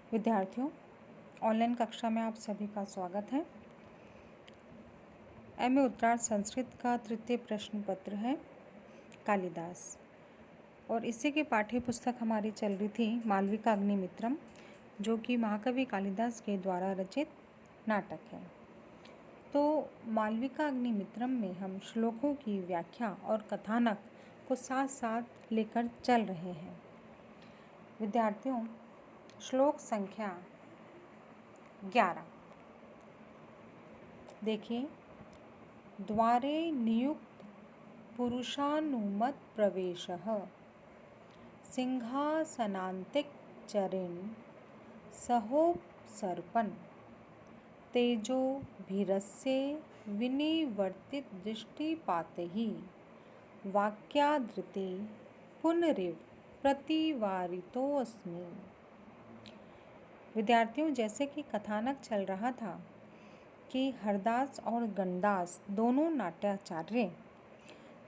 विद्यार्थियों, ऑनलाइन कक्षा में आप सभी का स्वागत है। एमए उत्तरार्ध संस्कृत का तृतीय प्रश्न पत्र है कालिदास, और इसी की पाठ्य पुस्तक हमारी चल रही थी मालविका अग्निमित्रम, जो कि महाकवि कालिदास के द्वारा रचित नाटक है। तो मालविका अग्निमित्रम में हम श्लोकों की व्याख्या और कथानक को साथ साथ लेकर चल रहे हैं। विद्यार्थियों, श्लोक संख्या 11 देखिए। द्वारे नियुक्त पुरुषानुमत प्रवेशः सिंहासनान्तिक चरेण सहोपसर्पन् तेजो भीरस्य विनिवर्तित दृष्टिपातैः वाक्यादृते पुनरिव प्रतिवारितोऽस्मि। विद्यार्थियों, जैसे कि कथानक चल रहा था कि हरदास और गणदास दोनों नाट्याचार्य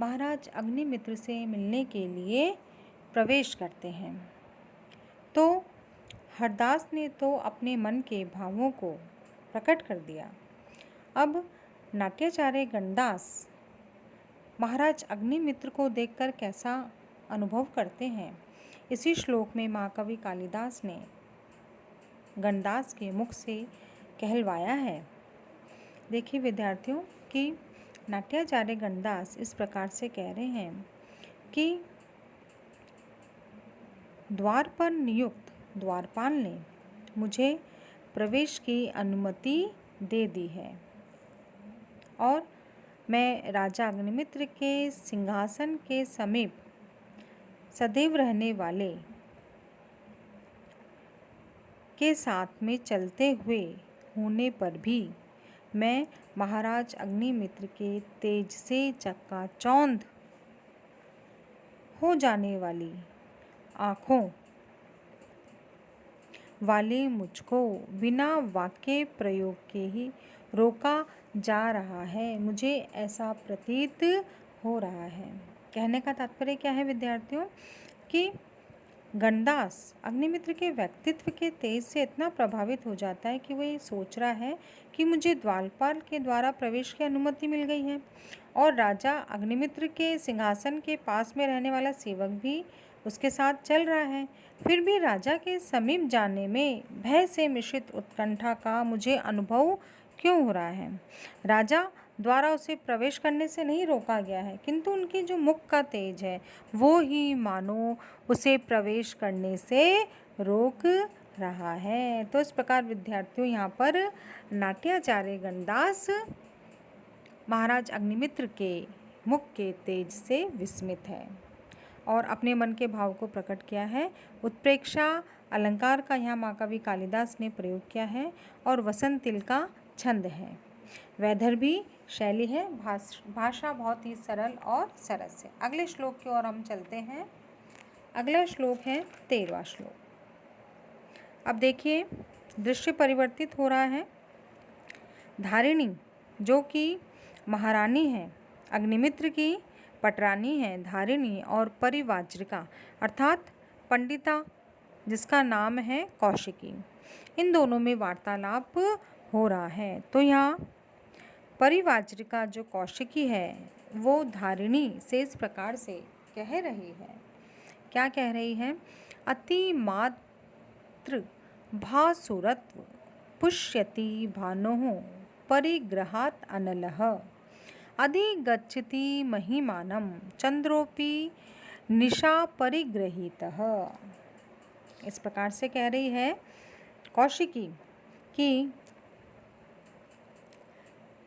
महाराज अग्निमित्र से मिलने के लिए प्रवेश करते हैं। तो हरदास ने तो अपने मन के भावों को प्रकट कर दिया। अब नाट्याचार्य गणदास महाराज अग्निमित्र को देखकर कैसा अनुभव करते हैं, इसी श्लोक में महाकवि कालिदास ने गणदास के मुख से कहलवाया है। देखिए विद्यार्थियों कि नाट्याचार्य गणदास इस प्रकार से कह रहे हैं कि द्वार पर नियुक्त द्वारपाल ने मुझे प्रवेश की अनुमति दे दी है और मैं राजा अग्निमित्र के सिंहासन के समीप सदैव रहने वाले के साथ में चलते हुए होने पर भी मैं महाराज अग्निमित्र के तेज से चक्काचौंध हो जाने वाली आँखों वाले मुझको बिना वाक्य प्रयोग के ही रोका जा रहा है। मुझे ऐसा प्रतीत हो रहा है। कहने का तात्पर्य क्या है विद्यार्थियों कि गणदास अग्निमित्र के व्यक्तित्व के तेज से इतना प्रभावित हो जाता है कि वो ये सोच रहा है कि मुझे द्वारपाल के द्वारा प्रवेश की अनुमति मिल गई है और राजा अग्निमित्र के सिंहासन के पास में रहने वाला सेवक भी उसके साथ चल रहा है। फिर भी राजा के समीप जाने में भय से मिश्रित उत्कंठा का मुझे अनुभव क्यों हो रहा है। राजा द्वारा उसे प्रवेश करने से नहीं रोका गया है, किंतु उनकी जो मुख का तेज है वो ही मानो उसे प्रवेश करने से रोक रहा है। तो इस प्रकार विद्यार्थियों यहाँ पर नाट्याचार्य गणदास महाराज अग्निमित्र के मुख के तेज से विस्मित है और अपने मन के भाव को प्रकट किया है। उत्प्रेक्षा अलंकार का यहाँ महाकवि कालिदास ने प्रयोग किया है और वसंतिल का छंद है। वैदर्भी शैली है। भाषा बहुत ही सरल और सरस है। अगले श्लोक की ओर हम चलते हैं। अगला श्लोक है 13वां श्लोक। अब देखिए, दृश्य परिवर्तित हो रहा है। धारिणी जो कि महारानी है, अग्निमित्र की पटरानी है धारिणी, और परिवाज्रिका अर्थात पंडिता जिसका नाम है कौशिकी, इन दोनों में वार्तालाप हो रहा है। तो यहाँ परिवाज्रिका जो कौशिकी है वो धारिणी से इस प्रकार से कह रही है। क्या कह रही है? अति मात्र भासुरत्व पुष्यति भानोः परिग्रहात् अनलः अधिगच्छति महिमानं चंद्रोपि निशा परिग्रहीतः। इस प्रकार से कह रही है कौशिकी कि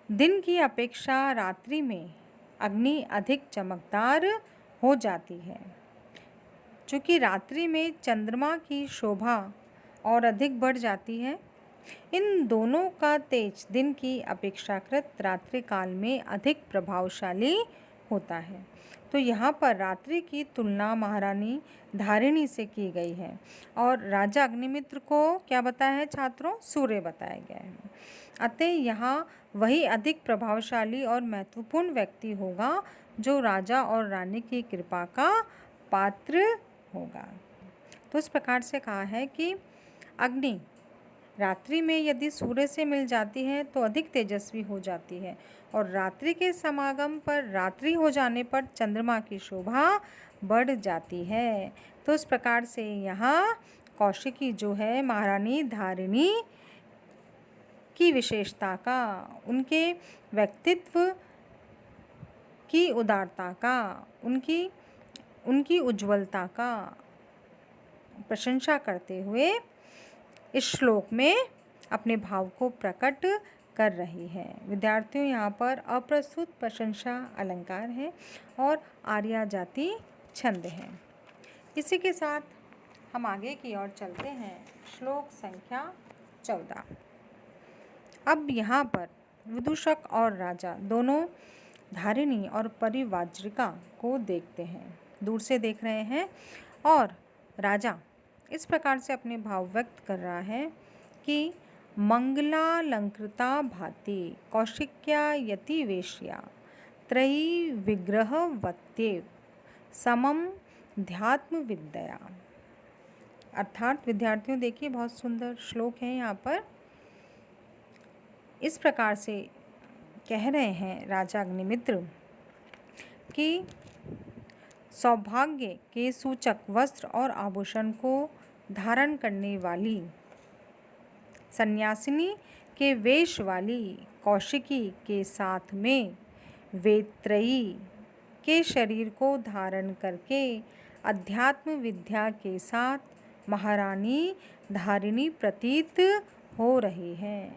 दिन की अपेक्षा रात्रि में अग्नि अधिक चमकदार हो जाती है। चूँकि रात्रि में चंद्रमा की शोभा और अधिक बढ़ जाती है, इन दोनों का तेज दिन की अपेक्षाकृत रात्रि काल में अधिक प्रभावशाली होता है। तो यहाँ पर रात्रि की तुलना महारानी धारिणी से की गई है और राजा अग्निमित्र को क्या बताया है छात्रों? सूर्य बताया गया है। अतः यहाँ वही अधिक प्रभावशाली और महत्वपूर्ण व्यक्ति होगा जो राजा और रानी की कृपा का पात्र होगा। तो इस प्रकार से कहा है कि अग्नि रात्रि में यदि सूर्य से मिल जाती है तो अधिक तेजस्वी हो जाती है, और रात्रि के समागम पर, रात्रि हो जाने पर चंद्रमा की शोभा बढ़ जाती है। तो इस प्रकार से यहाँ कौशिकी जो है महारानी धारिणी की विशेषता का, उनके व्यक्तित्व की उदारता का, उनकी उज्ज्वलता का प्रशंसा करते हुए इस श्लोक में अपने भाव को प्रकट कर रही है। विद्यार्थियों, यहाँ पर अप्रस्तुत प्रशंसा अलंकार है और आर्या जाति छंद है। इसी के साथ हम आगे की ओर चलते हैं। श्लोक संख्या 14। अब यहाँ पर विदूषक और राजा दोनों धारिणी और परिव्राजिका को देखते हैं, दूर से देख रहे हैं, और राजा इस प्रकार से अपने भाव व्यक्त कर रहा है कि मंगलालंकृता भाति कौशिक्या यतिवेश्या त्रयी विग्रहवत्येव समम ध्यात्म विद्या। अर्थात विद्यार्थियों देखिए, बहुत सुंदर श्लोक है। यहाँ पर इस प्रकार से कह रहे हैं राजा अग्निमित्र कि सौभाग्य के सूचक वस्त्र और आभूषण को धारण करने वाली, सन्यासिनी के वेश वाली कौशिकी के साथ में वेत्रयी के शरीर को धारण करके अध्यात्म विद्या के साथ महारानी धारिणी प्रतीत हो रही है।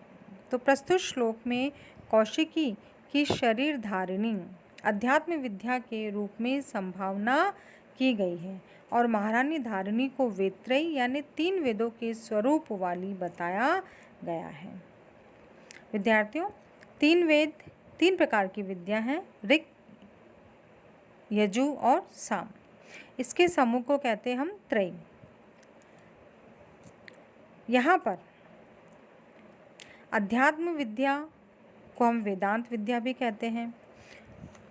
तो प्रस्तुत श्लोक में कौशिकी की शरीर धारिणी अध्यात्म विद्या के रूप में संभावना की गई है, और महारानी धारिणी को वेत्रयी यानी 3 वेदों के स्वरूप वाली बताया गया है। विद्यार्थियों, 3 वेद 3 प्रकार की विद्या हैं, ऋग, यजु और साम। इसके समूह को कहते हैं हम त्रयी। यहाँ पर अध्यात्म विद्या को हम वेदांत विद्या भी कहते हैं।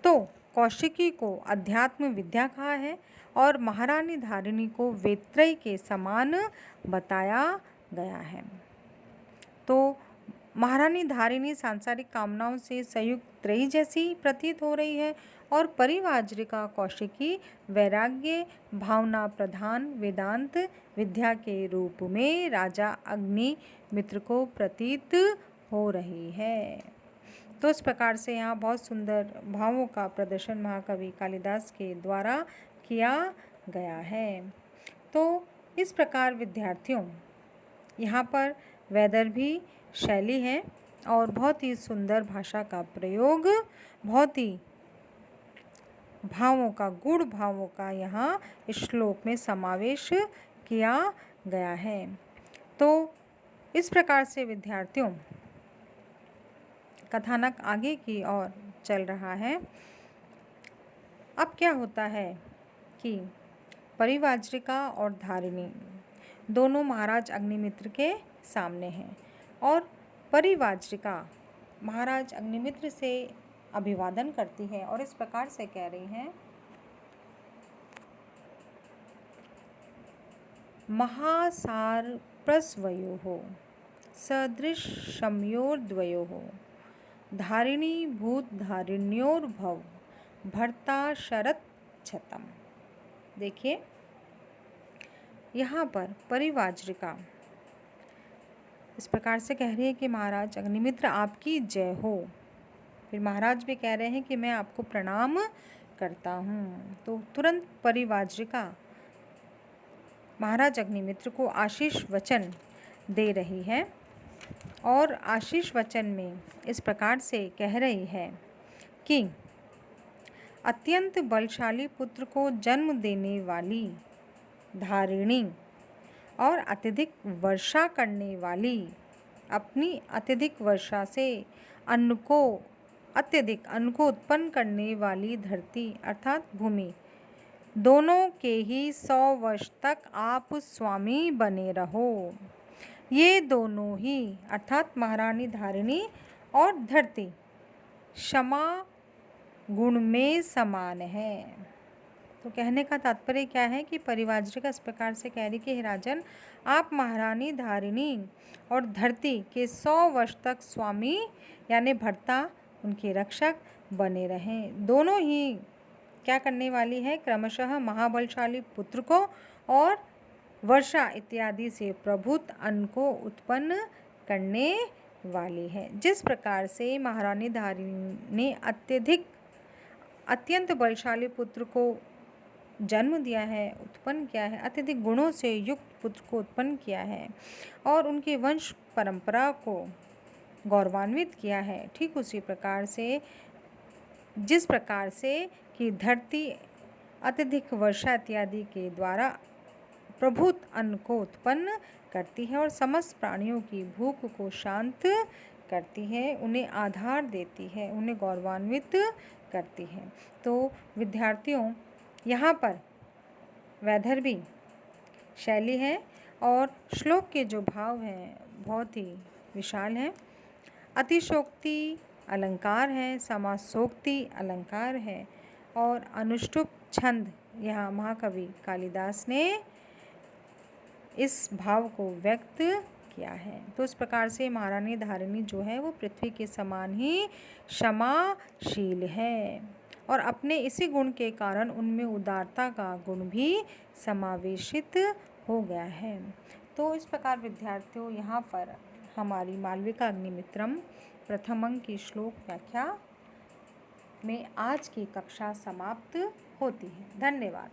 तो कौशिकी को अध्यात्म विद्या कहा है और महारानी धारिणी को वेत्रयी के समान बताया गया है। तो महारानी धारिणी सांसारिक कामनाओं से संयुक्त त्रयी जैसी प्रतीत हो रही है, और परिव्राजिका कौशिकी वैराग्य भावना प्रधान वेदांत विद्या के रूप में राजा अग्निमित्र को प्रतीत हो रही है। तो इस प्रकार से यहाँ बहुत सुंदर भावों का प्रदर्शन महाकवि कालिदास के द्वारा किया गया है। तो इस प्रकार विद्यार्थियों, यहाँ पर वैदर्भी शैली है और बहुत ही सुंदर भाषा का प्रयोग, बहुत ही भावों का, गूढ़ भावों का यहाँ इस श्लोक में समावेश किया गया है। तो इस प्रकार से विद्यार्थियों कथानक आगे की ओर चल रहा है। अब क्या होता है कि परिव्राजिका और धारिणी दोनों महाराज अग्निमित्र के सामने हैं, और परिव्राजिका महाराज अग्निमित्र से अभिवादन करती है और इस प्रकार से कह रही हैं, महासार प्रस्वयोः सदृशमयोर्द्वयोः धारिणी भूत धारिण्योर्भव भर्ता शरत छतम। देखिए, यहाँ पर परिव्राजिका इस प्रकार से कह रही है कि महाराज अग्निमित्र आपकी जय हो। फिर महाराज भी कह रहे हैं कि मैं आपको प्रणाम करता हूँ। तो तुरंत परिव्राजिका महाराज अग्निमित्र को आशीष वचन दे रही है, और आशीष वचन में इस प्रकार से कह रही है कि अत्यंत बलशाली पुत्र को जन्म देने वाली धारिणी और अत्यधिक वर्षा करने वाली, अपनी अत्यधिक वर्षा से अत्यधिक अन्न को उत्पन्न करने वाली धरती अर्थात भूमि, दोनों के ही 100 वर्ष तक आप स्वामी बने रहो। ये दोनों ही अर्थात महारानी धारिणी और धरती क्षमा गुण में समान है। तो कहने का तात्पर्य क्या है कि परिव्राजिका इस प्रकार से कह रही कि हे राजन, आप महारानी धारिणी और धरती के 100 वर्ष तक स्वामी यानी भर्ता, उनके रक्षक बने रहें। दोनों ही क्या करने वाली है, क्रमशः महाबलशाली पुत्र को और वर्षा इत्यादि से प्रभुत अन्न को उत्पन्न करने वाली है। जिस प्रकार से महारानी धारिणी ने अत्यंत बलशाली पुत्र को जन्म दिया है, उत्पन्न किया है, अत्यधिक गुणों से युक्त पुत्र को उत्पन्न किया है और उनके वंश परंपरा को गौरवान्वित किया है, ठीक उसी प्रकार से जिस प्रकार से कि धरती अत्यधिक वर्षा इत्यादि के द्वारा प्रभुत अन्न को उत्पन्न करती है और समस्त प्राणियों की भूख को शांत करती है, उन्हें आधार देती है, उन्हें गौरवान्वित करती है। तो विद्यार्थियों, यहाँ पर वैदर्भी शैली है और श्लोक के जो भाव हैं बहुत ही विशाल हैं। अतिशोक्ति अलंकार है, समासोक्ति अलंकार है और अनुष्टुप छंद यहाँ महाकवि कालिदास ने इस भाव को व्यक्त किया है। तो इस प्रकार से महारानी धारिणी जो है वो पृथ्वी के समान ही क्षमाशील है और अपने इसी गुण के कारण उनमें उदारता का गुण भी समावेशित हो गया है। तो इस प्रकार विद्यार्थियों, यहाँ पर हमारी मालविका अग्निमित्रम प्रथम अंक की श्लोक व्याख्या में आज की कक्षा समाप्त होती है। धन्यवाद।